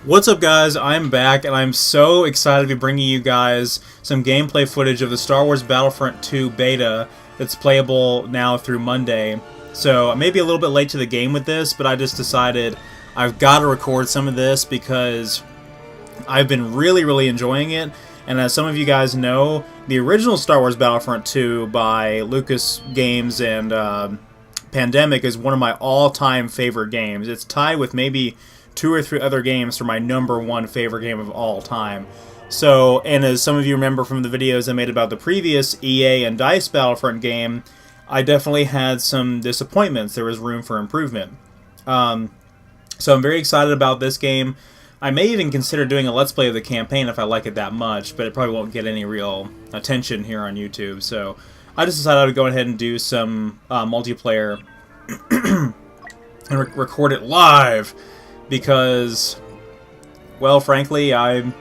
What's up, guys? I'm back, and I'm so excited to be bringing you guys some gameplay footage of the Star Wars Battlefront 2 beta that's playable now through Monday. So I may be a little bit late to the game with this, but I just decided I've got to record some of this because I've been really enjoying it. And as some of you guys know, the original Star Wars Battlefront 2 by Lucas Games and Pandemic is one of my all-time favorite games. It's tied with maybe 2 or 3 other games for my #1 favorite game of all time. So, and as some of you remember from the videos I made about the previous EA and DICE Battlefront game, I definitely had some disappointments. There was room for improvement. So I'm very excited about this game. I may even consider doing a Let's Play of the campaign if I like it that much, but it probably won't get any real attention here on YouTube. So I just decided I would go ahead and do some multiplayer and record it live. Because, well, frankly, I've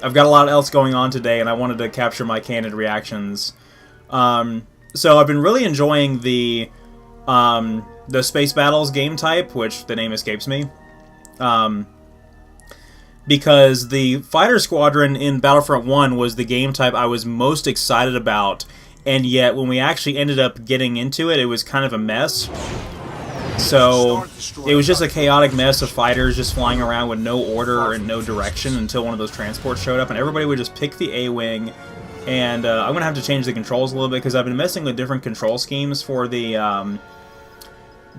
got a lot else going on today, and I wanted to capture my candid reactions. So I've been really enjoying the Space Battles game type, which the name escapes me. Because the Fighter Squadron in Battlefront 1 was the game type I was most excited about, and yet when we actually ended up getting into it, it was kind of a mess. So it was just a chaotic mess of fighters just flying around with no order and no direction until one of those transports showed up, and everybody would just pick the A-Wing. And I'm going to have to change the controls a little bit because I've been messing with different control schemes for the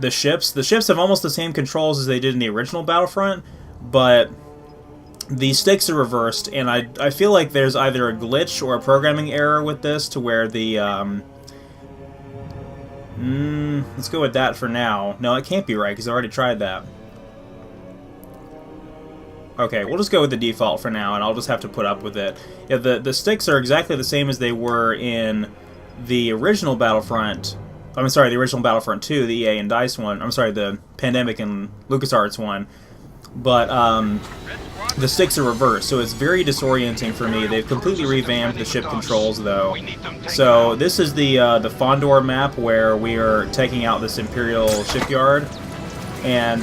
ships. The ships have almost the same controls as they did in the original Battlefront, but the sticks are reversed, and I feel like there's either a glitch or a programming error with this to where the let's go with that for now. No, it can't be right, because I already tried that. Okay, we'll just go with the default for now, and I'll just have to put up with it. Yeah, the sticks are exactly the same as they were in the original Battlefront. I'm sorry, the original Battlefront 2, the EA and DICE one. I'm sorry, the Pandemic and LucasArts one. But, the sticks are reversed, so it's very disorienting for me. They've completely revamped the ship controls, though. So this is the Fondor map where we are taking out this Imperial shipyard, and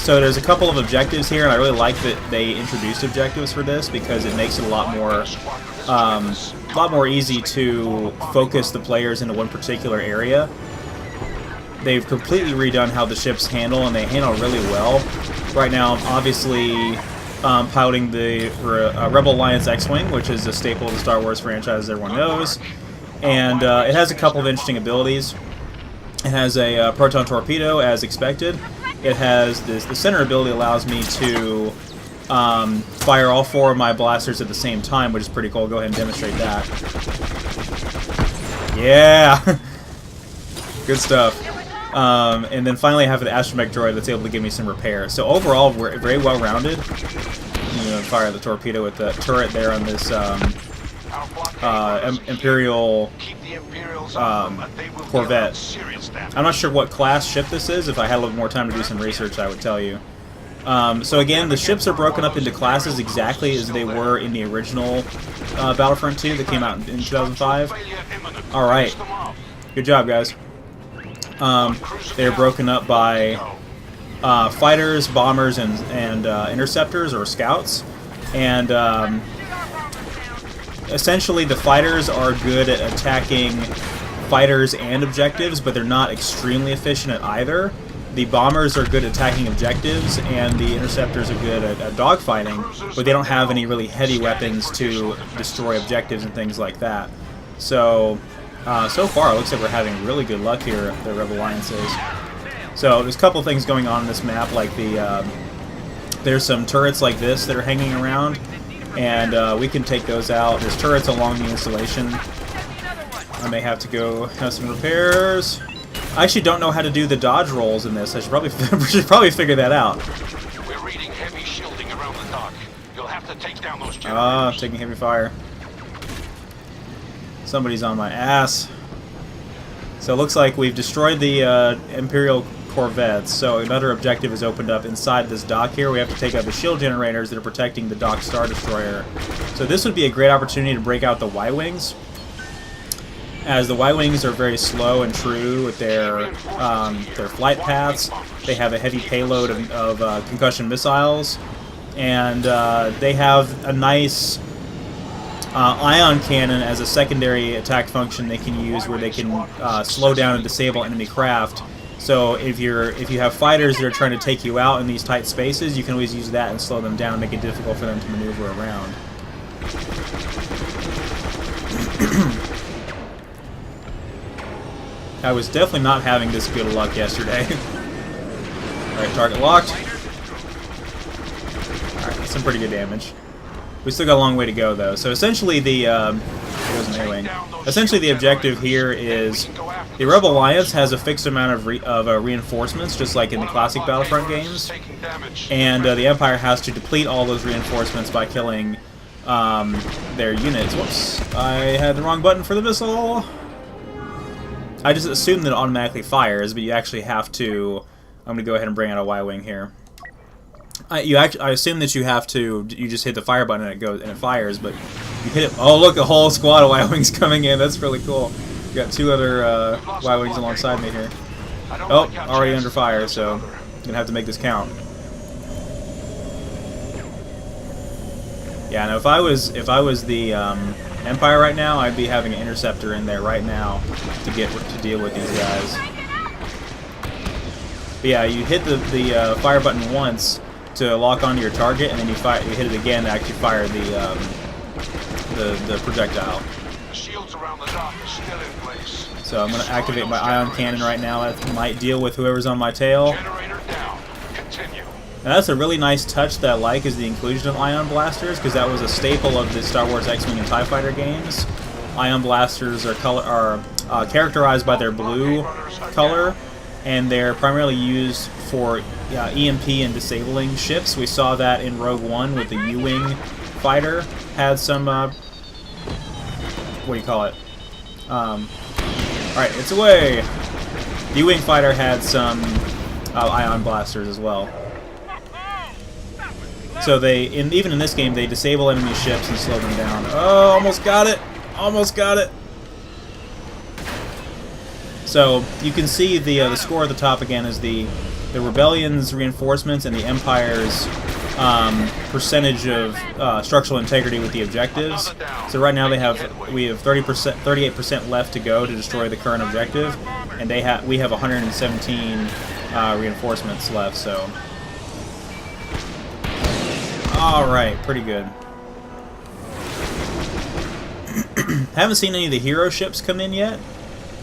so there's a couple of objectives here, and I really like that they introduced objectives for this because it makes it a lot more easy to focus the players into one particular area. They've completely redone how the ships handle, and they handle really well. Right now, I'm obviously piloting the Rebel Alliance X-Wing, which is a staple of the Star Wars franchise, as everyone knows. And it has a couple of interesting abilities. It has a proton torpedo, as expected. It has the center ability allows me to fire all 4 of my blasters at the same time, which is pretty cool. Go ahead and demonstrate that. Yeah! Good stuff. And then finally I have an astromech droid that's able to give me some repair. So overall, we're very well-rounded. I'm going to fire the torpedo with the turret there on this Imperial Corvette. I'm not sure what class ship this is. If I had a little more time to do some research, I would tell you. So again, the ships are broken up into classes exactly as they were in the original Battlefront 2 that came out in 2005. Alright. Good job, guys. They're broken up by fighters, bombers, and interceptors or scouts. And essentially, the fighters are good at attacking fighters and objectives, but they're not extremely efficient at either. The bombers are good at attacking objectives, and the interceptors are good at dogfighting, but they don't have any really heavy weapons to destroy objectives and things like that. So far, it looks like we're having really good luck here, the Rebel Alliance is. So, there's a couple things going on in this map, like there's some turrets like this that are hanging around, and we can take those out. There's turrets along the installation. I may have to go have some repairs. I actually don't know how to do the dodge rolls in this. I should probably figure that out. We're reading heavy shielding around the dock. You'll have to take down those generators. Taking heavy fire. Somebody's on my ass. So it looks like we've destroyed the Imperial Corvettes, so another objective is opened up inside this dock here. We have to take out the shield generators that are protecting the dock Star Destroyer. So this would be a great opportunity to break out the Y-Wings. as the Y-Wings are very slow and true with their flight paths. They have a heavy payload of concussion missiles, and they have a nice ion cannon as a secondary attack function they can use, where they can slow down and disable enemy craft. So if you have fighters that are trying to take you out in these tight spaces, you can always use that and slow them down, make it difficult for them to maneuver around. I was definitely not having this good of luck yesterday. Alright, target locked. Alright, some pretty good damage. We still got a long way to go, though. So essentially essentially the objective here is the Rebel Alliance has a fixed amount of reinforcements, just like in the classic Battlefront games, and the Empire has to deplete all those reinforcements by killing their units. Whoops, I had the wrong button for the missile. I just assumed that it automatically fires, but you actually have to. I'm gonna go ahead and bring out a Y-Wing here. I assume that you have to. You just hit the fire button and it fires, but you hit it. Oh, look, a whole squad of Y-Wings coming in. That's really cool. We got two other Y-Wings alongside me here. Oh, already under fire, so I'm gonna have to make this count. Yeah, now if I was the Empire right now, I'd be having an interceptor in there right now to deal with these guys. But yeah, you hit the fire button once to lock onto your target, and then you hit it again to actually fire the projectile. The shields around the dock are still in place. So I'm going to activate my ion cannon right now. That might deal with whoever's on my tail. Generator down. Continue. Now that's a really nice touch that I like, is the inclusion of ion blasters, because that was a staple of the Star Wars X-Wing and TIE Fighter games. Ion blasters are characterized by their blue color, and they're primarily used for EMP and disabling ships. We saw that in Rogue One with the U-Wing fighter. Had some, what do you call it? Alright, it's away! The U-Wing fighter had some ion blasters as well. So even in this game, they disable enemy ships and slow them down. Oh, almost got it! Almost got it! So you can see the score at the top again is the Rebellion's reinforcements and the Empire's percentage of structural integrity with the objectives. So right now we have 38% left to go to destroy the current objective, and we have 117 reinforcements left. So, all right, pretty good. Haven't seen any of the hero ships come in yet.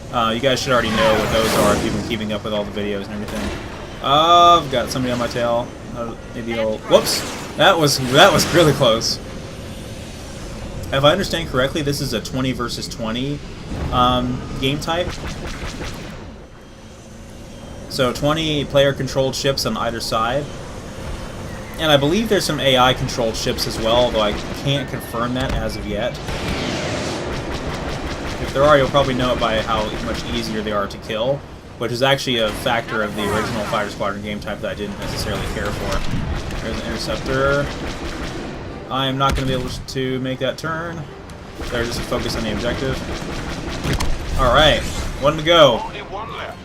You guys should already know what those are if you've been keeping up with all the videos and everything. I've got somebody on my tail. Maybe I'll... Whoops! That was really close. If I understand correctly, this is a 20 versus 20 game type. So 20 player-controlled ships on either side. And I believe there's some AI-controlled ships as well, although I can't confirm that as of yet. If there are, you'll probably know it by how much easier they are to kill, which is actually a factor of the original Fighter Squadron game type that I didn't necessarily care for. There's an interceptor. I am not going to be able to make that turn. There, just to focus on the objective. Alright, one to go. Only one left.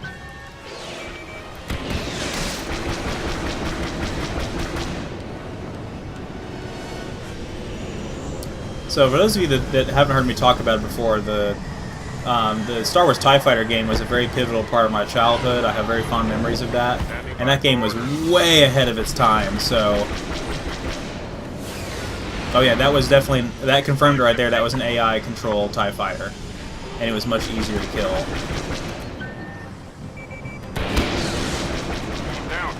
So for those of you that haven't heard me talk about it before, the Star Wars TIE Fighter game was a very pivotal part of my childhood. I have very fond memories of that. And that game was way ahead of its time, so... Oh yeah, that was definitely... That confirmed right there, that was an AI-controlled TIE Fighter. And it was much easier to kill. Down.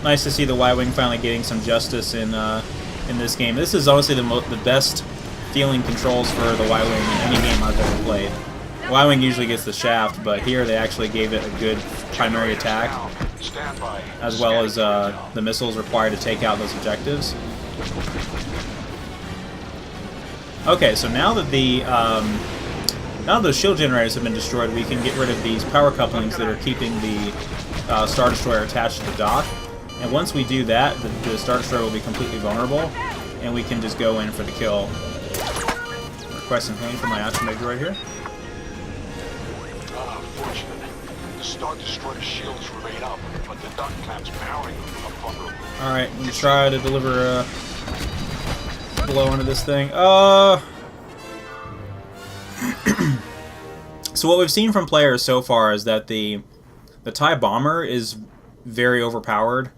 Nice to see the Y-Wing finally getting some justice in this game. This is honestly the best feeling controls for the Y-Wing in any game I've ever played. The Y-Wing usually gets the shaft, but here they actually gave it a good primary attack, as well as the missiles required to take out those objectives. Okay, so now that those shield generators have been destroyed, we can get rid of these power couplings that are keeping the Star Destroyer attached to the dock. And once we do that, the Star Destroyer will be completely vulnerable, and we can just go in for the kill. Request some pain for my Astro Major right here. Fortunate. The Star Destroyer shields remain up, but the duct clamps powering them are vulnerable. Alright, I'm gonna try to deliver a blow onto this thing. So what we've seen from players so far is that the TIE Bomber is very overpowered.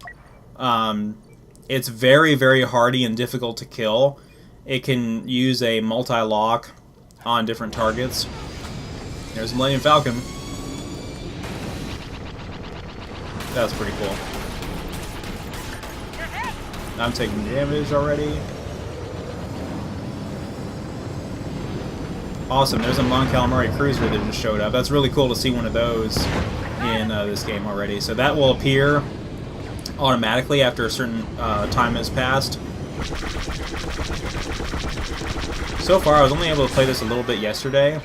It's very, very hardy and difficult to kill. It can use a multi-lock on different targets. There's a Millennium Falcon. That's pretty cool. I'm taking damage already. Awesome, there's a Mon Calamari Cruiser that just showed up. That's really cool to see one of those in this game already. So that will appear automatically after a certain time has passed. So far, I was only able to play this a little bit yesterday.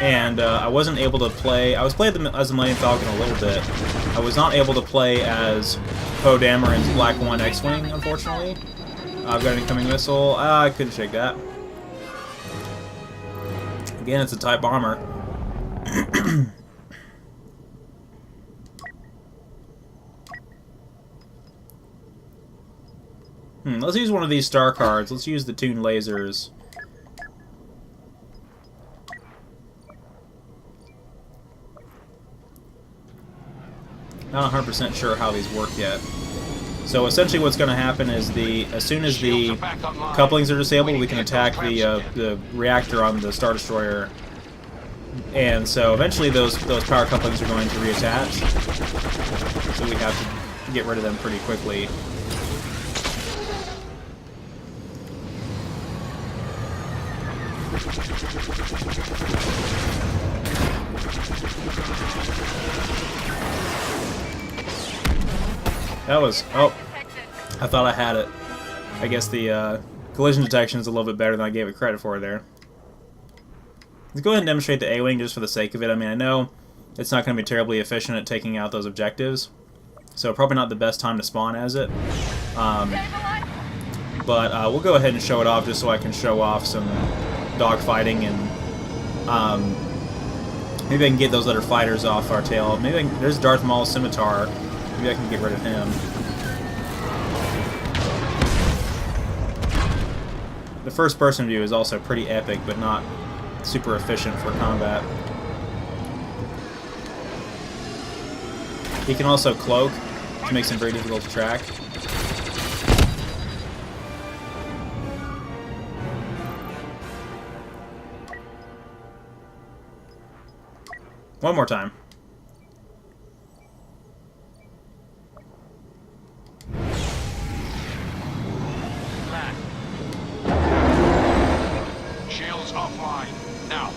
And I wasn't able to play... I was playing as a Millennium Falcon a little bit. I was not able to play as Poe Dameron's Black 1 X-Wing, unfortunately. I've got an incoming missile. I couldn't shake that. Again, it's a TIE Bomber. Let's use one of these star cards. Let's use the Toon Lasers. Not 100% sure how these work yet. So essentially what's going to happen is as soon as the couplings are disabled, we can attack the reactor on the Star Destroyer. And so eventually those power couplings are going to reattach. So we have to get rid of them pretty quickly. That was... oh, I thought I had it. I guess the collision detection is a little bit better than I gave it credit for there. Let's go ahead and demonstrate the A-Wing just for the sake of it. I mean, I know it's not going to be terribly efficient at taking out those objectives, so probably not the best time to spawn as it. But we'll go ahead and show it off just so I can show off some dogfighting, and maybe I can get those other fighters off our tail. Maybe there's Darth Maul's Scimitar. Maybe I can get rid of him. The first-person view is also pretty epic, but not super efficient for combat. He can also cloak, which makes him very difficult to track. One more time. Shields offline. Now,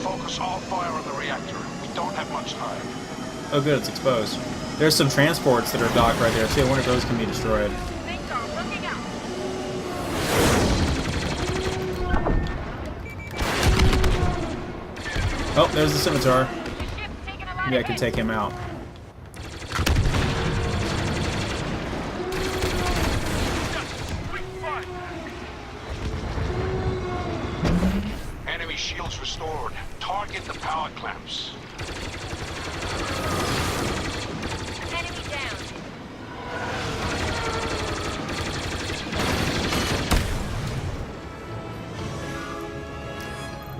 focus all fire on the reactor. We don't have much time. Oh good, it's exposed. There's some transports that are docked right there too. I wonder if those can be destroyed. Oh, there's the Scimitar. Maybe I can take him out. Enemy shields restored. Target the power clamps. Enemy down.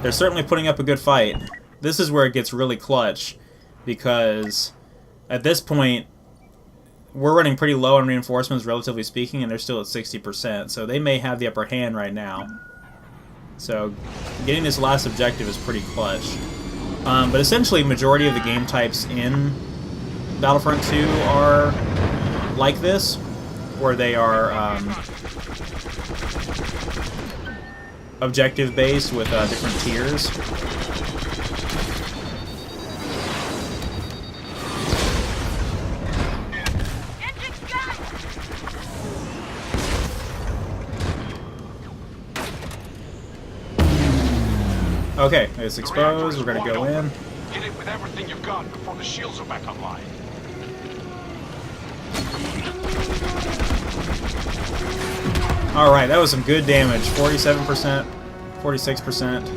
They're certainly putting up a good fight. This is where it gets really clutch, because at this point we're running pretty low on reinforcements, relatively speaking, and they're still at 60%, so they may have the upper hand right now. So getting this last objective is pretty clutch. But essentially, majority of the game types in Battlefront 2 are like this, where they are objective-based with different tiers. Okay, it's exposed. We're gonna go in. Hit it with everything you've got before the shields are back online. Alright, that was some good damage. 47%, 46%.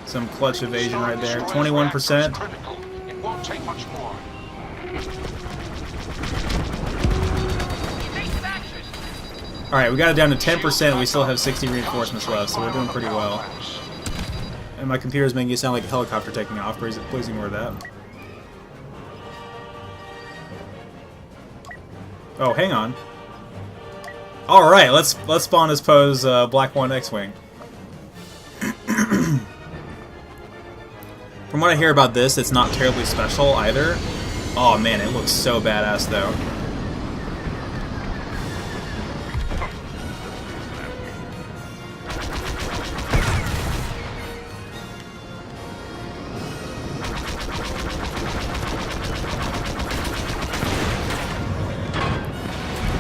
Some clutch evasion right there. 21%. Critical. It won't take much more. Alright, we got it down to 10%. We still have 60 reinforcements left, so we're doing pretty well. And my computer's making it sound like a helicopter taking off. Please ignore that. Oh, hang on. Alright, let's spawn as pose Black 1 X-Wing. From what I hear about this, it's not terribly special either. Oh man, it looks so badass though.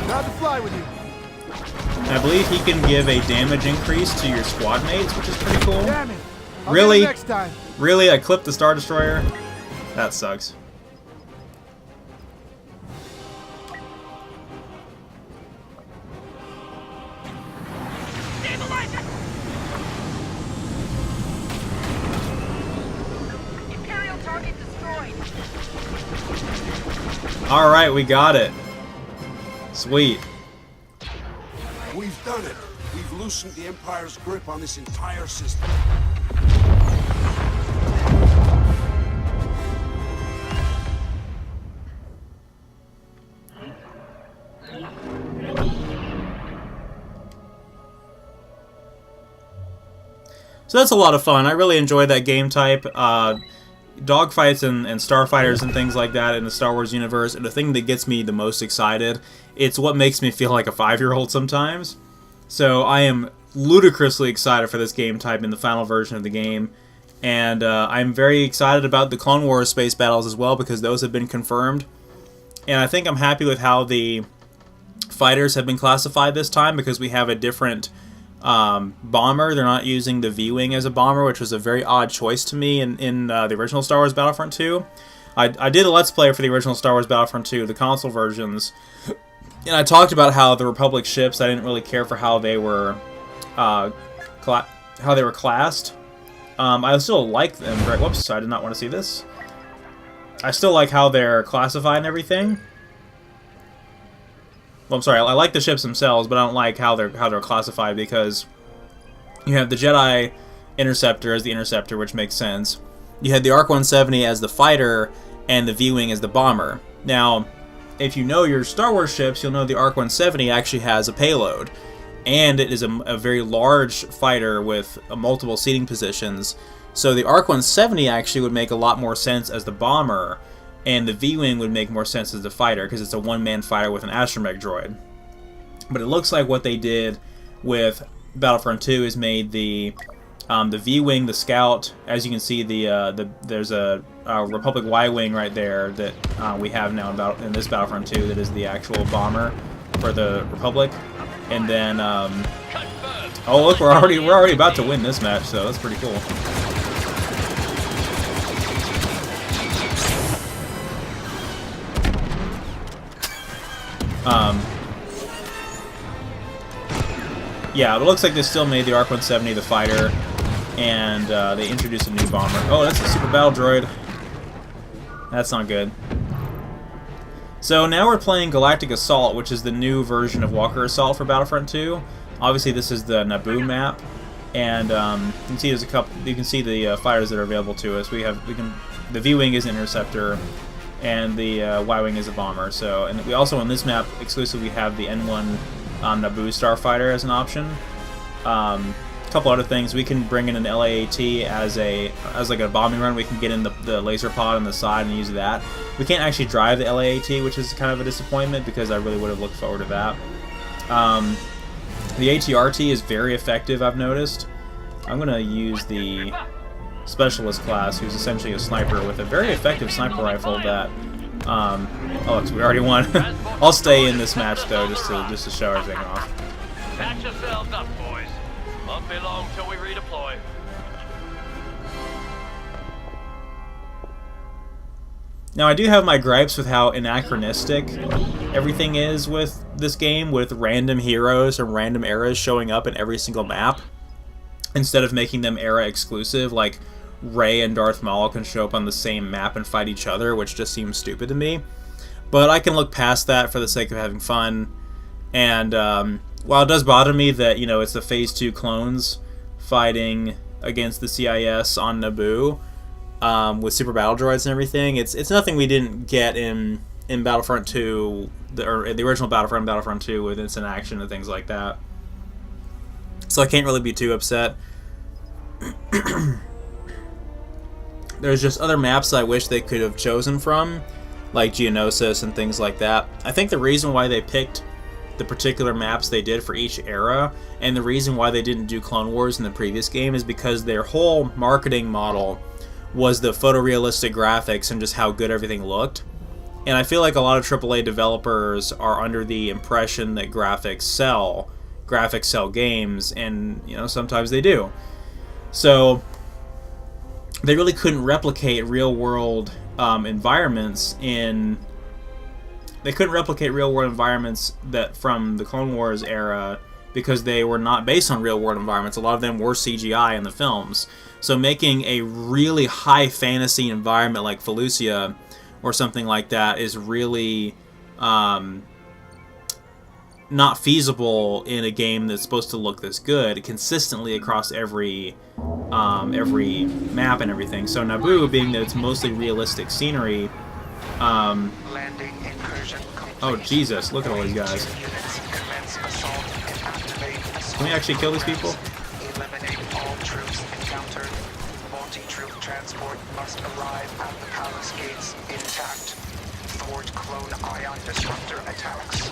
Proud to fly with you. I believe he can give a damage increase to your squad mates, which is pretty cool. Damn it. I'll Really? get it next time. Really? I clipped the Star Destroyer? That sucks. Imperial target destroyed. Alright, we got it. Sweet. We've done it. We've loosened the Empire's grip on this entire system. So that's a lot of fun. I really enjoyed that game type. Dogfights and starfighters and things like that in the Star Wars universe, and the thing that gets me the most excited, it's what makes me feel like a 5-year-old sometimes. So I am ludicrously excited for this game type in the final version of the game, and I'm very excited about the Clone Wars space battles as well, because those have been confirmed. And I think I'm happy with how the fighters have been classified this time, because we have a different bomber. They're not using the V-Wing as a bomber, which was a very odd choice to me in the original Star Wars Battlefront 2. I did a Let's Play for the original Star Wars Battlefront 2, the console versions, and I talked about how the Republic ships, I didn't really care for how they were classed. I still like them. Whoops, I did not want to see this. I still like how they're classified and everything. Well, I'm sorry, I like the ships themselves, but I don't like how they're classified, because you have the Jedi Interceptor as the Interceptor, which makes sense. You had the ARC-170 as the fighter, and the V-Wing as the bomber. Now, if you know your Star Wars ships, you'll know the ARC-170 actually has a payload, and it is a very large fighter with multiple seating positions. So the ARC-170 actually would make a lot more sense as the bomber, and the V-Wing would make more sense as the fighter, because it's a one-man fighter with an astromech droid. But it looks like what they did with Battlefront 2 is made the V-Wing the scout. As you can see, there's a Republic Y-Wing right there that we have now in this Battlefront 2 that is the actual bomber for the Republic. And then, oh look, we're already about to win this match, so that's pretty cool. Yeah, it looks like they still made the ARC-170 the fighter, and they introduced a new bomber. Oh, that's a super battle droid. That's not good. So now we're playing Galactic Assault, which is the new version of Walker Assault for Battlefront 2. Obviously, this is the Naboo map, and you can see there's a couple. You can see the fighters that are available to us. The V-Wing is an interceptor, and the Y-Wing is a bomber. So, and we also on this map exclusively have the N1 Naboo starfighter as an option. A couple other things, we can bring in an LAAT as like a bombing run. We can get in the laser pod on the side and use that. We can't actually drive the LAAT, which is kind of a disappointment, because I really would have looked forward to that. The ATRT is very effective, I've noticed. I'm going to use the Specialist class, who's essentially a sniper with a very effective sniper rifle that... oh, we already won. I'll stay in this match, though, just to show everything off. Patch yourselves up, boys. Won't be long till we redeploy. Now, I do have my gripes with how anachronistic everything is with this game, with random heroes or random eras showing up in every single map, instead of making them era exclusive, like Rey and Darth Maul can show up on the same map and fight each other, which just seems stupid to me. But I can look past that for the sake of having fun. And while it does bother me that, you know, it's the Phase 2 clones fighting against the CIS on Naboo, with super battle droids and everything, it's nothing we didn't get in Battlefront 2, or the original Battlefront 2, with instant action and things like that. So I can't really be too upset. There's just other maps I wish they could have chosen from, like Geonosis and things like that. I think the reason why they picked the particular maps they did for each era, and the reason why they didn't do Clone Wars in the previous game, is because their whole marketing model was the photorealistic graphics and just how good everything looked. And I feel like a lot of AAA developers are under the impression that graphics sell games, and, you know, sometimes they do. So they really couldn't replicate real-world environments in... They couldn't replicate real-world environments that from the Clone Wars era, because they were not based on real-world environments. A lot of them were CGI in the films. So making a really high fantasy environment like Felucia or something like that is really not feasible in a game that's supposed to look this good consistently across every map and everything. So Naboo, being that it's mostly realistic scenery, oh Jesus, look at all these guys. Can we actually kill these people? Eliminate all troops encountered. Multi-troop transport must arrive at the palace gates intact. Thwart clone ion disruptor attacks.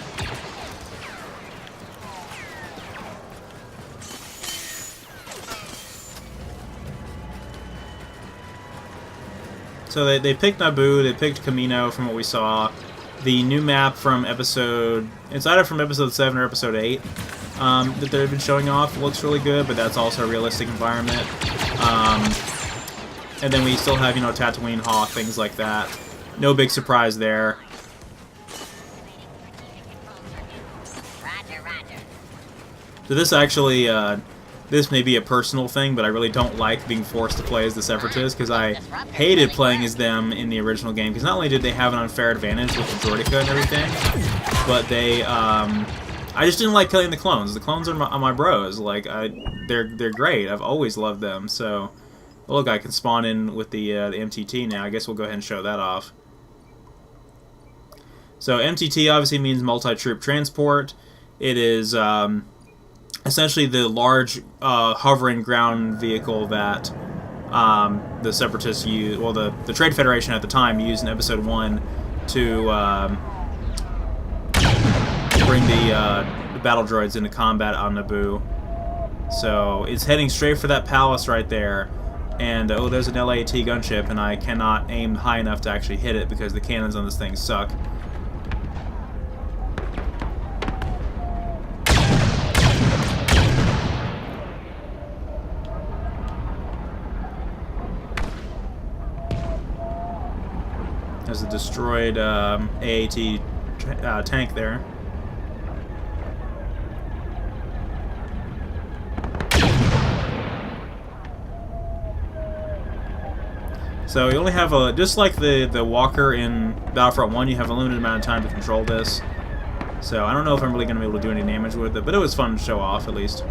So they picked Naboo, they picked Camino from what we saw. The new map from episode... It's either from episode 7 or episode 8 that they've been showing off. It looks really good, but that's also a realistic environment. And then we still have, you know, Tatooine, Hoth, things like that. No big surprise there. So this actually... this may be a personal thing, but I really don't like being forced to play as the Separatists, because I hated playing as them in the original game, because not only did they have an unfair advantage with the Droideka and everything, but they, I just didn't like killing the clones. The clones are my bros. Like, they're great. I've always loved them, so... Oh, look, I can spawn in with the MTT now. I guess we'll go ahead and show that off. So, MTT obviously means multi-troop transport. It is, essentially the large hovering ground vehicle that the Separatists used, well, the Trade Federation at the time used in Episode 1 to bring the battle droids into combat on Naboo. So it's heading straight for that palace right there. And, oh, there's an LAT gunship, and I cannot aim high enough to actually hit it because the cannons on this thing suck. There's a destroyed AAT tank there. So you only have a, just like the Walker in Battlefront 1, you have a limited amount of time to control this. So I don't know if I'm really going to be able to do any damage with it, but it was fun to show off at least.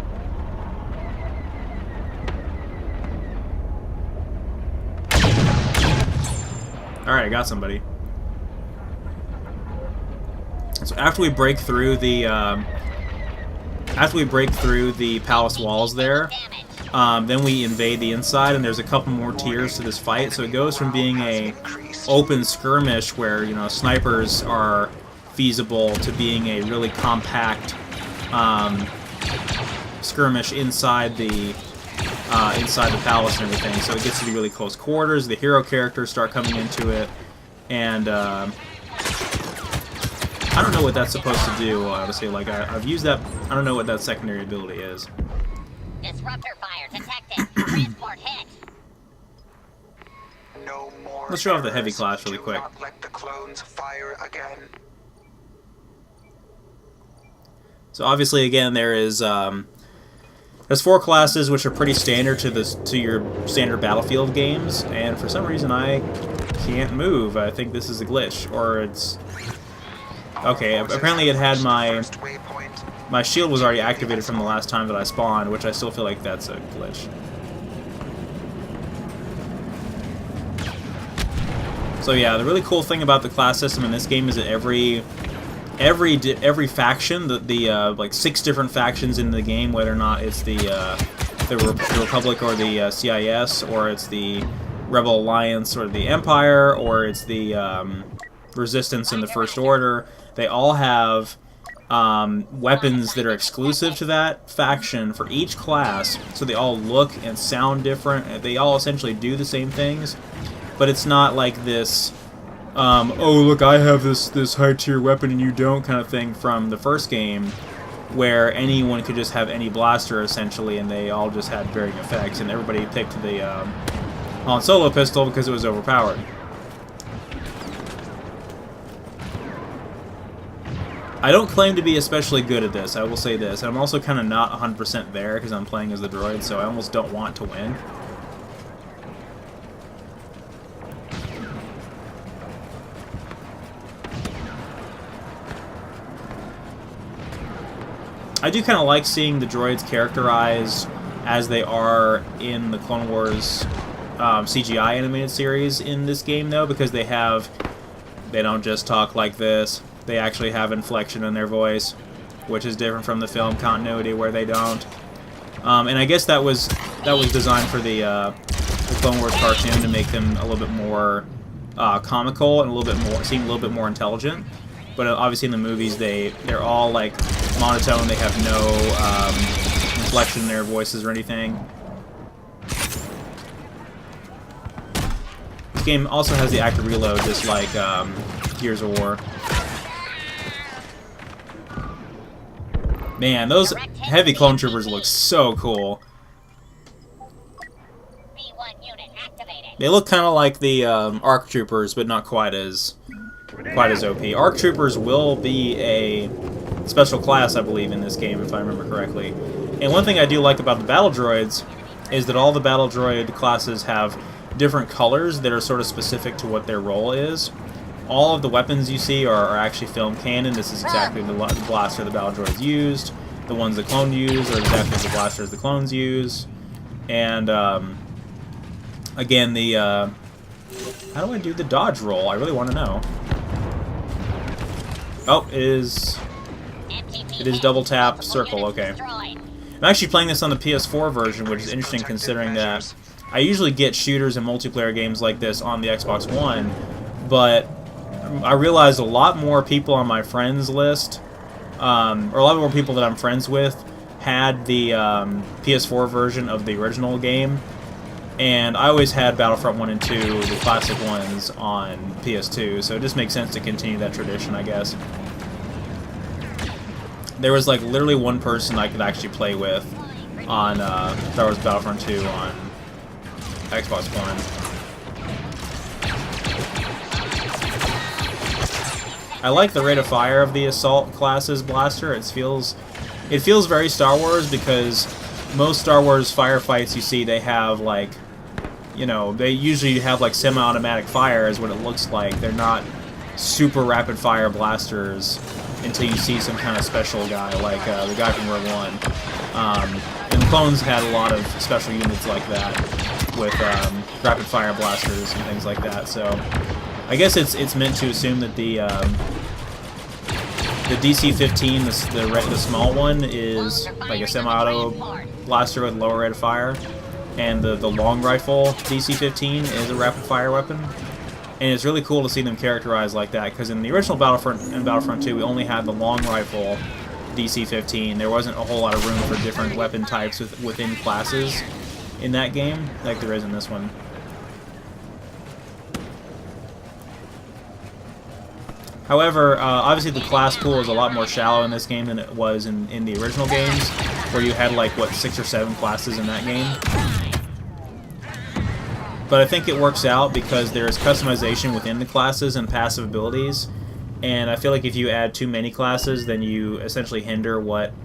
Alright, I got somebody. So after we break through the palace walls there, then we invade the inside, and there's a couple more tiers to this fight. So it goes from being a open skirmish where, you know, snipers are feasible to being a really compact skirmish inside the palace and everything. So it gets to be really close quarters. The hero characters start coming into it, and I don't know what that's supposed to do, honestly. Like, I've used that. I don't know what that secondary ability is. Disruptor fire detected. Transport hit. no more. Let's show off the heavy errors. class really Do quick. not let the clones fire again. So obviously, again, there's 4 classes which are pretty standard to your standard Battlefield games, and for some reason I can't move. I think this is a glitch, or it's okay. Apparently, it had my shield was already activated from the last time that I spawned, which I still feel like that's a glitch. So yeah, the really cool thing about the class system in this game is that every faction, the like 6 different factions in the game, whether or not it's the Republic or the CIS, or it's the Rebel Alliance or the Empire, or it's the Resistance and the First Order, they all have weapons that are exclusive to that faction for each class, so they all look and sound different. They all essentially do the same things, but it's not like this oh look, I have this high tier weapon and you don't kind of thing from the first game, where anyone could just have any blaster essentially and they all just had varying effects, and everybody picked the Han Solo pistol because it was overpowered. I don't claim to be especially good at this, I will say this. I'm also kind of not 100% there because I'm playing as the droid, so I almost don't want to win. I do kind of like seeing the droids characterized as they are in the Clone Wars CGI animated series in this game, though, because they don't just talk like this. They actually have inflection in their voice, which is different from the film continuity where they don't. And I guess that was designed for the Clone Wars cartoon to make them a little bit more comical and seem a little bit more intelligent. But obviously in the movies they're all like monotone. They have no inflection in their voices or anything. This game also has the active reload, just like Gears of War. Man, those heavy clone troopers look so cool. They look kind of like the ARC troopers, but not quite as OP. ARC troopers will be a special class, I believe, in this game, if I remember correctly. And one thing I do like about the battle droids is that all the battle droid classes have different colors that are sort of specific to what their role is. All of the weapons you see are actually film canon. This is exactly the blaster the battle droids used. The ones the clone use are exactly the blasters the clones use. And again, the how do I do the dodge roll? I really want to know. Oh, it is double tap circle. Okay. I'm actually playing this on the PS4 version, which is interesting considering that I usually get shooters and multiplayer games like this on the Xbox One, but I realized a lot more people on my friends list, or a lot more people that I'm friends with, had the PS4 version of the original game, and I always had Battlefront 1 and 2, the classic ones, on PS2, so it just makes sense to continue that tradition, I guess. There was like literally one person I could actually play with on Star Wars Battlefront 2 on Xbox One. I like the rate of fire of the Assault class's blaster. It feels very Star Wars, because most Star Wars firefights you see, they have like, you know, they usually have like semi-automatic fire is what it looks like. They're not super rapid fire blasters until you see some kind of special guy like the guy from Rogue One. And the clones had a lot of special units like that with rapid fire blasters and things like that. So I guess it's meant to assume that the DC-15, the small one, is like a semi-auto blaster with lower rate of fire, and the long rifle DC-15 is a rapid fire weapon. And it's really cool to see them characterized like that, because in the original Battlefront and Battlefront 2, we only had the long rifle DC-15. There wasn't a whole lot of room for different weapon types within classes in that game, like there is in this one. However, obviously the class pool is a lot more shallow in this game than it was in the original games, where you had like, what, 6 or 7 classes in that game. but I think it works out because there's customization within the classes and passive abilities, and I feel like if you add too many classes, then you essentially hinder what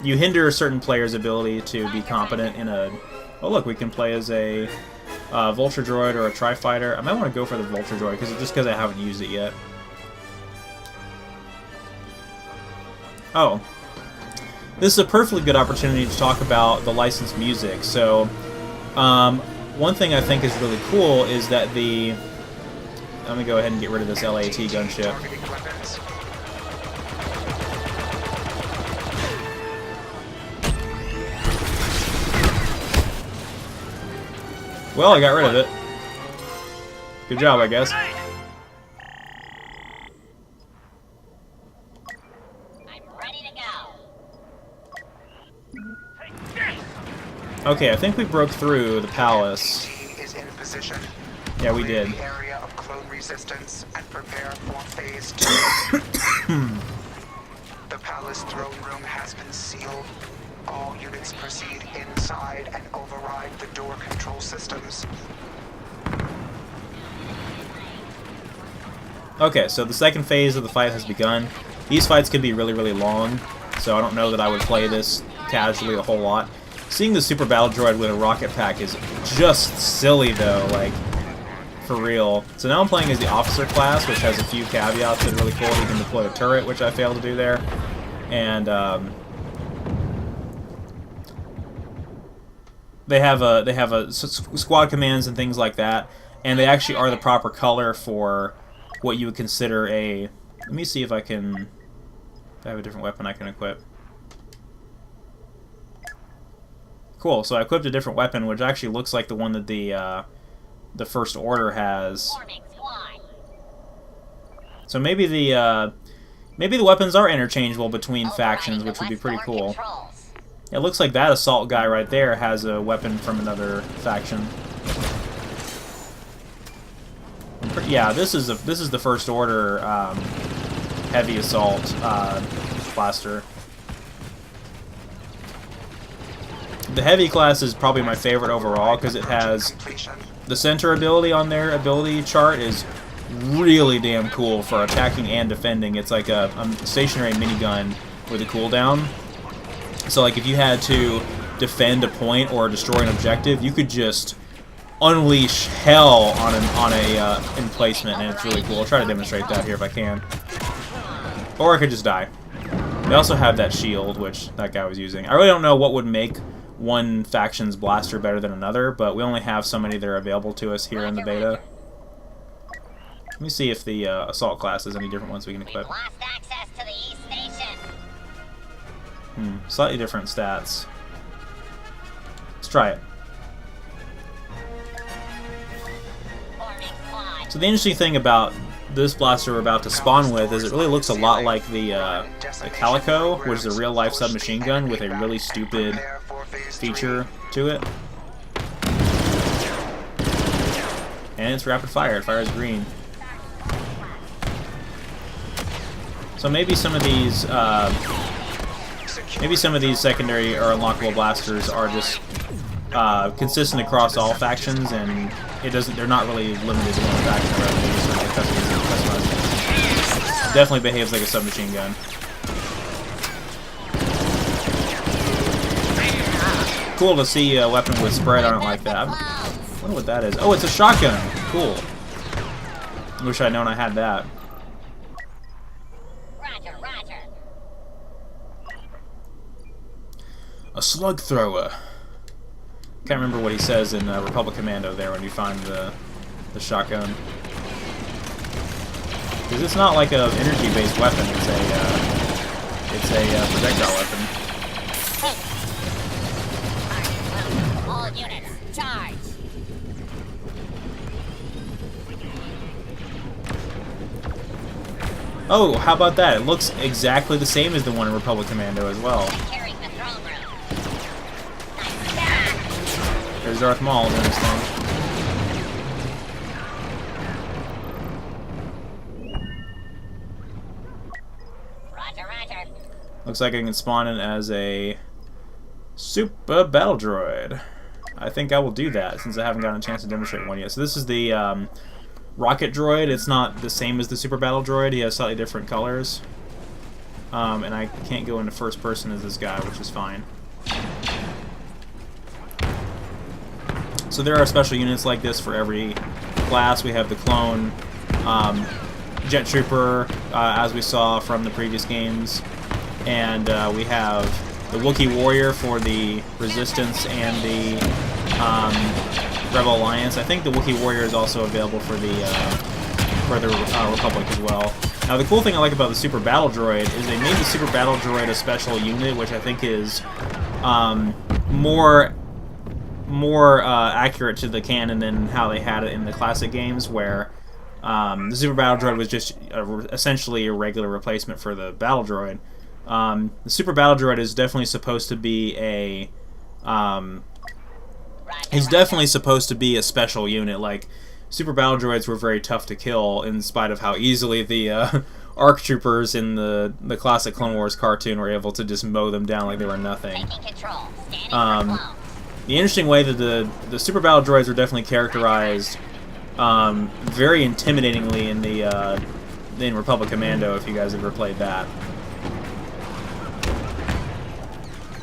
you hinder certain players' ability to be competent in a. Oh look, we can play as a Vulture Droid or a Tri-Fighter. I might want to go for the Vulture Droid just because I haven't used it yet. Oh. This is a perfectly good opportunity to talk about the licensed music. So, one thing I think is really cool is that the... Let me go ahead and get rid of this LAT gunship. Well, I got rid of it. Good job, I guess. Okay, I think we broke through the palace. Is in position. Yeah, we did. The area of clone resistance and prepare for phase 2. The palace throne room has been sealed. All units proceed inside and override the door control systems. Okay, so the second phase of the fight has begun. These fights can be really, really long, so I don't know that I would play this casually a whole lot. Seeing the Super Battle Droid with a rocket pack is just silly, though, like, for real. So now I'm playing as the Officer class, which has a few caveats that are really cool. You can deploy a turret, which I failed to do there. And, they have a squad commands and things like that, and they actually are the proper color for what you would consider a... Let me see if I can... I have a different weapon I can equip. Cool, so I equipped a different weapon, which actually looks like the one that the First Order has. So maybe the weapons are interchangeable between factions, which would be pretty cool. It looks like that assault guy right there has a weapon from another faction. Yeah, this is the First Order heavy assault blaster. The heavy class is probably my favorite overall because it has the center ability on their ability chart is really damn cool for attacking and defending. It's like a stationary minigun with a cooldown. So like if you had to defend a point or destroy an objective, you could just unleash hell on a emplacement, and it's really cool. I'll try to demonstrate that here if I can. Or I could just die. They also have that shield, which that guy was using. I really don't know what would make one faction's blaster better than another, but we only have so many that are available to us here in the beta. Let me see if the assault class has any different ones we can equip. Lost access to the East Station. Slightly different stats. Let's try it. So the interesting thing about this blaster we're about to spawn with is it really looks a lot like the Calico, which is a real-life submachine gun with a really stupid feature to it. And it's rapid fire. It fires green. So maybe some of these secondary or unlockable blasters are just consistent across all factions, and they're not really limited to one faction. Rather, they just customized. Definitely behaves like a submachine gun. Cool to see a weapon with spread on it like that. I wonder what that is. Oh, it's a shotgun. Cool. Wish I'd known I had that. Roger, roger. A slug thrower. Can't remember what he says in Republic Commando there when you find the shotgun. Because it's not like an energy-based weapon. It's a projectile weapon. All units, charge. Oh, how about that? It looks exactly the same as the one in Republic Commando as well. Securing the throne room. There's Darth Maul doing his thing. Roger, roger. Looks like I can spawn in as a Super Battle Droid. I think I will do that since I haven't gotten a chance to demonstrate one yet. So this is the rocket droid. It's not the same as the super battle droid. He has slightly different colors. And I can't go into first person as this guy, which is fine. So there are special units like this for every class. We have the clone jet trooper, as we saw from the previous games, and we have the Wookiee warrior for the Resistance and the Rebel Alliance. I think the Wookiee warrior is also available for the Republic as well. Now the cool thing I like about the Super Battle Droid is they made the Super Battle Droid a special unit, which I think is more accurate to the canon than how they had it in the classic games, where the Super Battle Droid was just essentially a regular replacement for the Battle Droid. The Super Battle Droid is definitely supposed to be a he's definitely supposed to be a special unit. Like, Super Battle Droids were very tough to kill, in spite of how easily the ARC Troopers in the classic Clone Wars cartoon were able to just mow them down like they were nothing. Taking control. Standing for clone. The interesting way that the Super Battle Droids were definitely characterized very intimidatingly in Republic Commando, if you guys ever played that.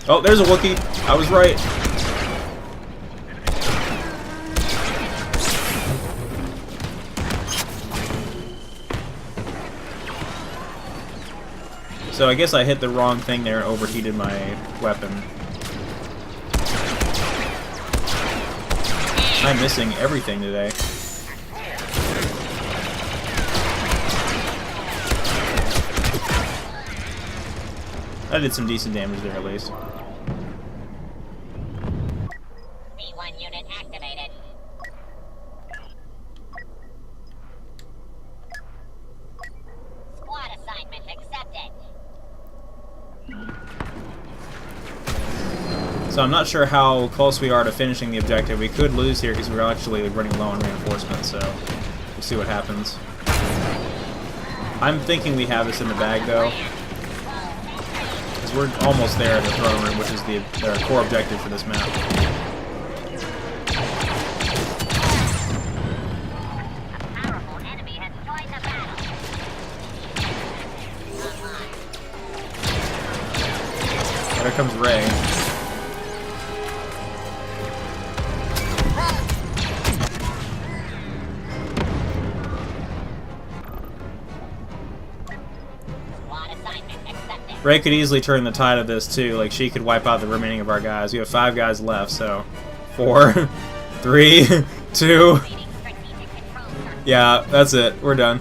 Oh, there's a Wookiee. I was right. So I guess I hit the wrong thing there and overheated my weapon. I'm missing everything today. I did some decent damage there, at least. B1 unit activated. Squad assignment accepted. So I'm not sure how close we are to finishing the objective. We could lose here because we're actually running low on reinforcements, so we'll see what happens. I'm thinking we have this in the bag, though, because we're almost there at the throne room, which is the core objective for this map. Powerful enemy has joined the battle. Online. There comes Rey. Squad assignment accepted. Rey could easily turn the tide of this, too. Like, she could wipe out the remaining of our guys. We have 5 guys left, so 4, 3, 2... Leading strategic control circle. Yeah, that's it. We're done.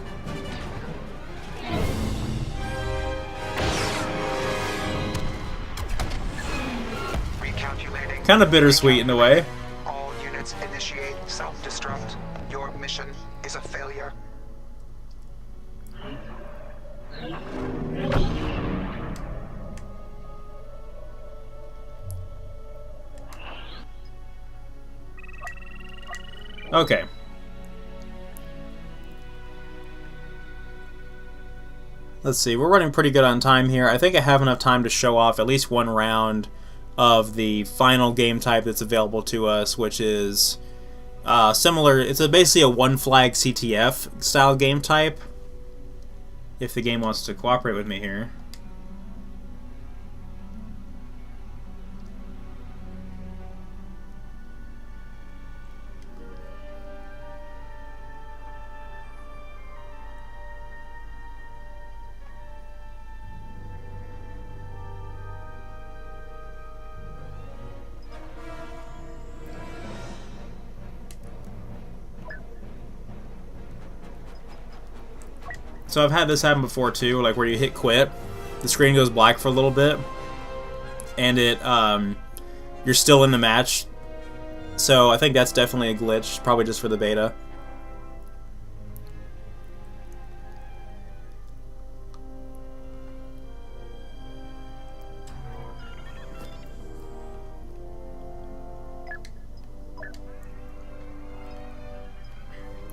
Recalculating. Kind of bittersweet in a way. All units initiate self-destruct. Your mission is a failure. Okay. Let's see, we're running pretty good on time here. I think I have enough time to show off at least one round of the final game type that's available to us, which is similar. It's basically a one-flag CTF style game type, if the game wants to cooperate with me here. So I've had this happen before too, like where you hit quit, the screen goes black for a little bit, and you're still in the match. So I think that's definitely a glitch, probably just for the beta.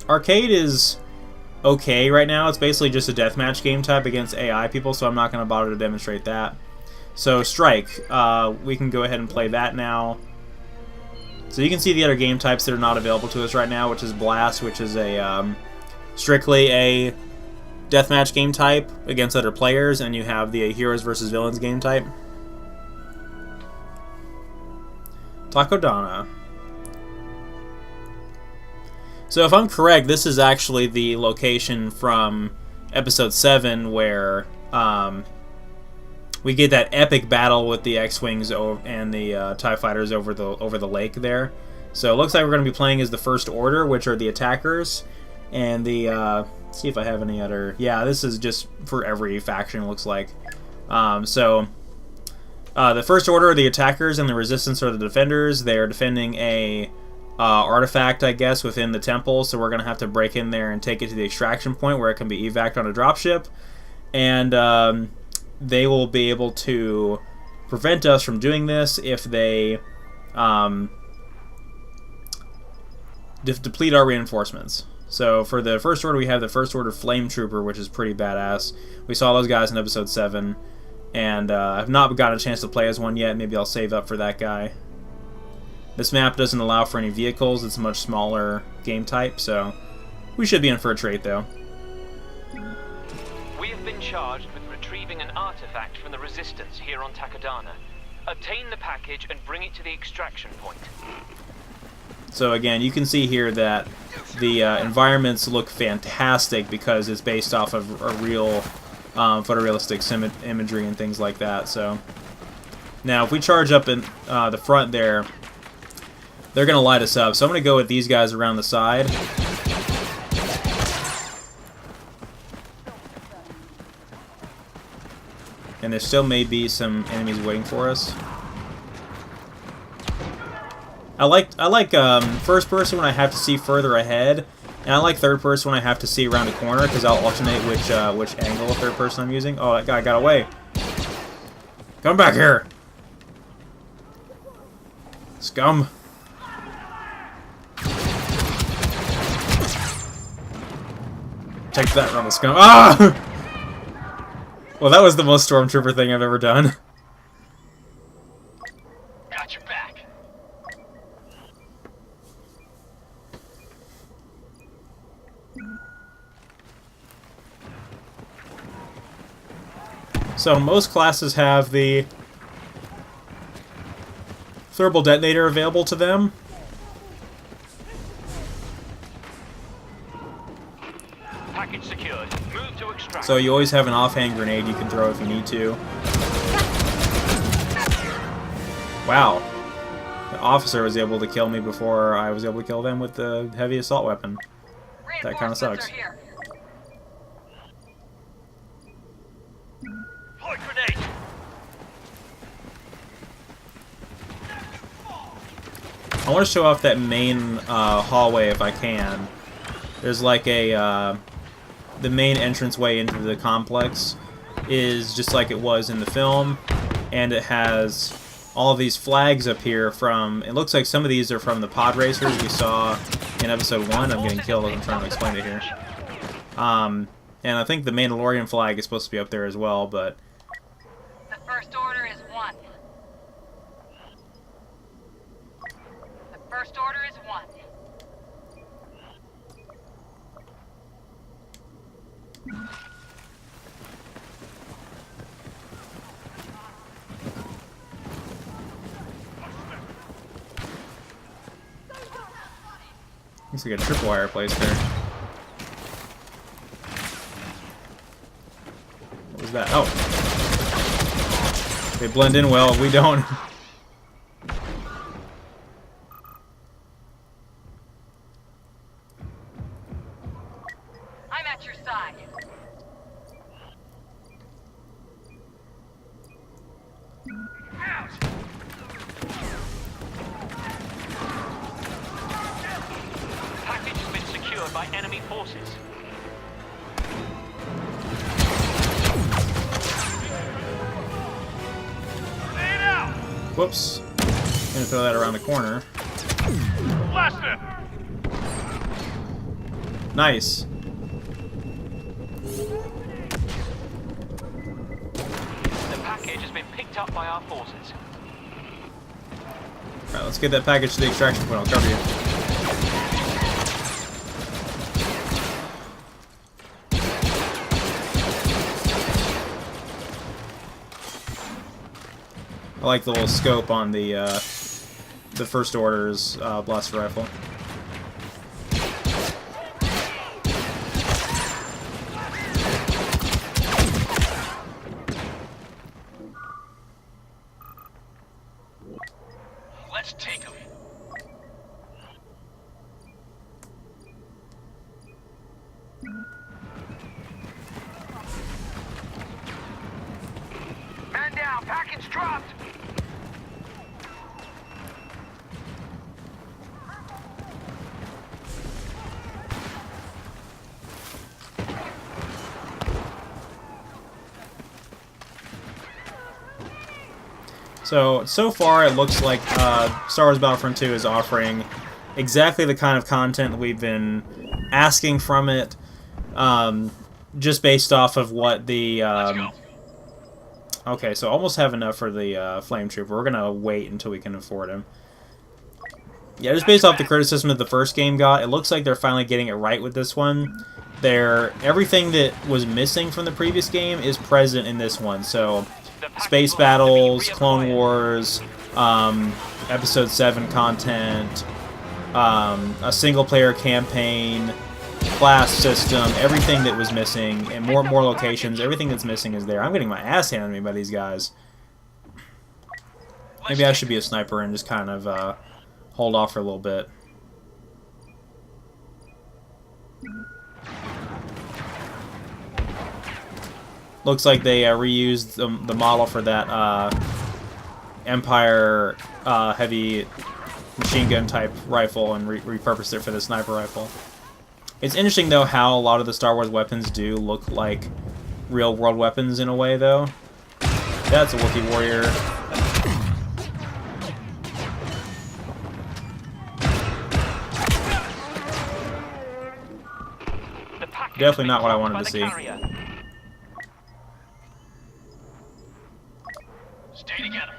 Arcade is okay right now. It's basically just a deathmatch game type against AI people, so I'm not going to bother to demonstrate that. So Strike, we can go ahead and play that now. So you can see the other game types that are not available to us right now, which is Blast, which is a strictly a deathmatch game type against other players, and you have the Heroes versus Villains game type. Takodana. So if I'm correct, this is actually the location from Episode 7 where we get that epic battle with the X-Wings and the TIE Fighters over the lake there. So it looks like we're going to be playing as the First Order, which are the attackers, and the... let's see if I have any other... Yeah, this is just for every faction, it looks like. The First Order are the attackers, and the Resistance are the defenders. They are defending a artifact, I guess, within the temple, so we're going to have to break in there and take it to the extraction point where it can be evac'd on a dropship. And they will be able to prevent us from doing this if they deplete our reinforcements. So for the First Order, we have the First Order Flame Trooper, which is pretty badass. We saw those guys in Episode 7, and I've not gotten a chance to play as one yet. Maybe I'll save up for that guy. This map doesn't allow for any vehicles. It's a much smaller game type, so we should be in for a treat, though. We have been charged with retrieving an artifact from the Resistance here on Takodana. Obtain the package and bring it to the extraction point. So again, you can see here that the environments look fantastic because it's based off of a real photorealistic imagery and things like that. So now if we charge up in the front there, they're going to light us up. So I'm going to go with these guys around the side. And there still may be some enemies waiting for us. I like first person when I have to see further ahead, and I like third person when I have to see around the corner because I'll alternate which angle of third person I'm using. Oh, that guy got away. Come back here, scum. Take that, Rumble Scum. Ah! Well, that was the most Stormtrooper thing I've ever done. Got your back. So most classes have the thermal detonator available to them. Package secured. Move to extract. So you always have an offhand grenade you can throw if you need to. Wow. The officer was able to kill me before I was able to kill them with the heavy assault weapon. That kind of sucks. Point grenade. I want to show off that main hallway if I can. There's like a... the main entranceway into the complex is just like it was in the film, and it has all these flags up here from... It looks like some of these are from the pod racers we saw in Episode 1. I'm getting killed as I'm trying to explain it here. And I think the Mandalorian flag is supposed to be up there as well, but... The First Order is one. The First Order is one. Looks like a tripwire placed there. What was that? Oh. They blend in well. We don't. I'm at your side. Package has been secured by enemy forces. Whoops. Gonna throw that around the corner. Blaster! Nice. The package has been picked up by our forces. Alright, let's get that package to the extraction point. I'll cover you. I like the little scope on the First Order's blaster rifle. Let's take him. Man down, package dropped. So far it looks like Star Wars Battlefront 2 is offering exactly the kind of content that we've been asking from it, just based off of what the... Okay, so almost have enough for the Flame Trooper. We're gonna wait until we can afford him. Yeah, just based off the criticism that the first game got, it looks like they're finally getting it right with this one. Everything that was missing from the previous game is present in this one, so... Space battles, Clone Wars, Episode 7 content, a single-player campaign, class system, everything that was missing, and more locations, everything that's missing is there. I'm getting my ass handed to me by these guys. Maybe I should be a sniper and just kind of hold off for a little bit. Looks like they reused the model for that Empire heavy machine gun type rifle and repurposed it for the sniper rifle. It's interesting though how a lot of the Star Wars weapons do look like real world weapons in a way though. That's a Wookiee warrior. Definitely not what I wanted to see. Stay together.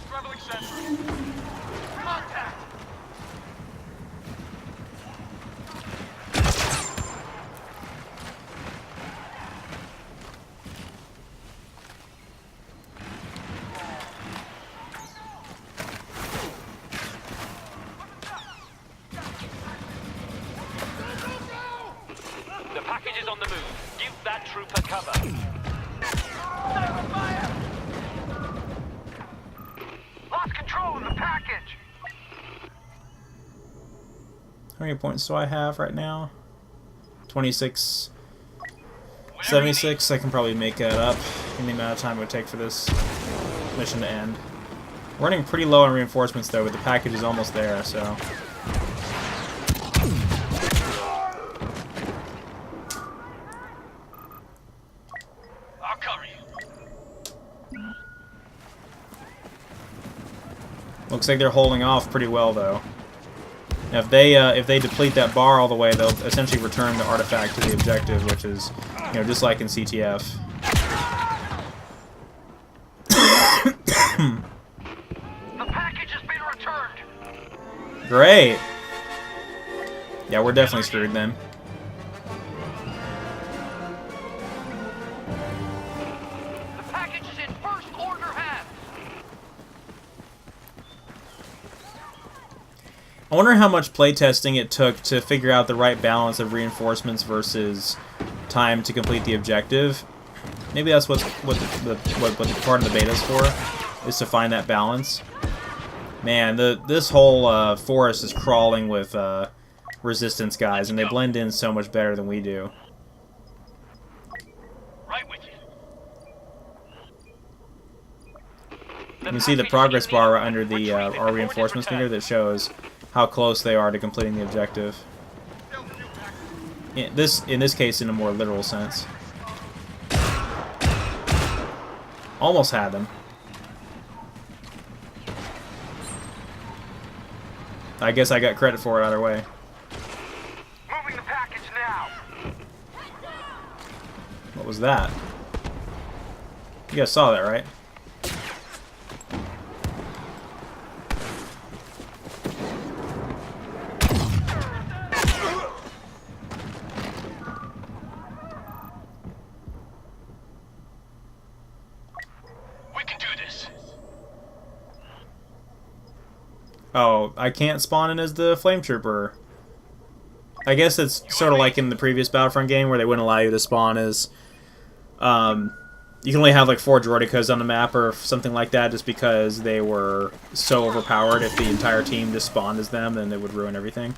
Traveling sentry. Contact. The package is on the move. Give that trooper cover. Lost control of the package. How many points do I have right now? 26. 76. I can probably make that up in the amount of time it would take for this mission to end. We're running pretty low on reinforcements though, but the package is almost there, so... I'll cover you. Looks like they're holding off pretty well though. Now, if they deplete that bar all the way, they'll essentially return the artifact to the objective, which is, you know, just like in CTF. The package has been returned. Great. Yeah, we're definitely screwed then. The package is in First Order hands. I wonder how much playtesting it took to figure out the right balance of reinforcements versus time to complete the objective. Maybe that's what the part of the beta is for, is to find that balance. Man, this whole forest is crawling with resistance guys, and they blend in so much better than we do. Right with you. You can see the progress bar under the our reinforcements meter that shows how close they are to completing the objective. In this case, in a more literal sense. Almost had them. I guess I got credit for it either way. Moving the package now. What was that? You guys saw that, right? Oh, I can't spawn in as the Flame Trooper. I guess it's sort of like in the previous Battlefront game where they wouldn't allow you to spawn as... you can only have like 4 droidicas on the map or something like that just because they were so overpowered. If the entire team just spawned as them, then it would ruin everything.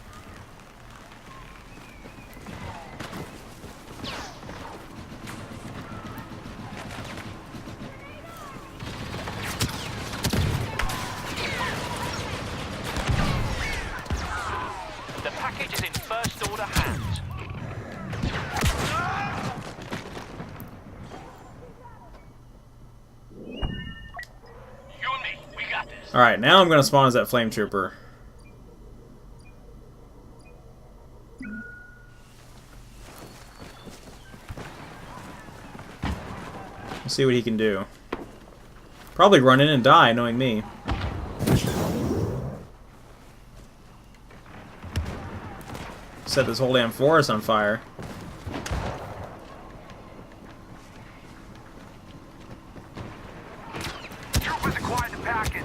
The package is in first order hands. You and me, we got this. Alright, now I'm going to spawn as that Flame Trooper. Let's see what he can do. Probably run in and die, knowing me. Set this whole damn forest on fire. Troopers acquired the package.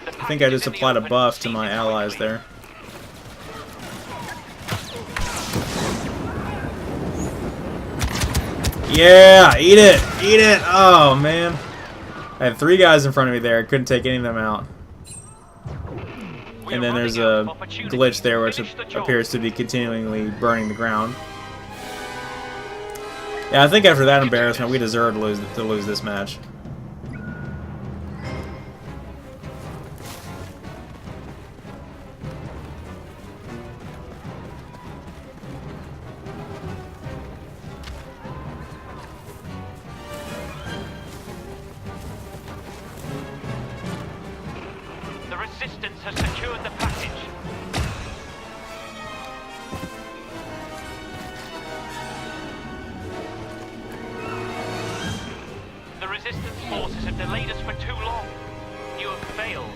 I think I just applied a buff to my allies there. Yeah, eat it! Eat it! Oh, man. I had 3 guys in front of me there. I couldn't take any of them out. And then there's a glitch there which appears to be continually burning the ground. Yeah, I think after that embarrassment, we deserve to lose this match. The Resistance has secured the package. The Resistance forces have delayed us for too long. You have failed.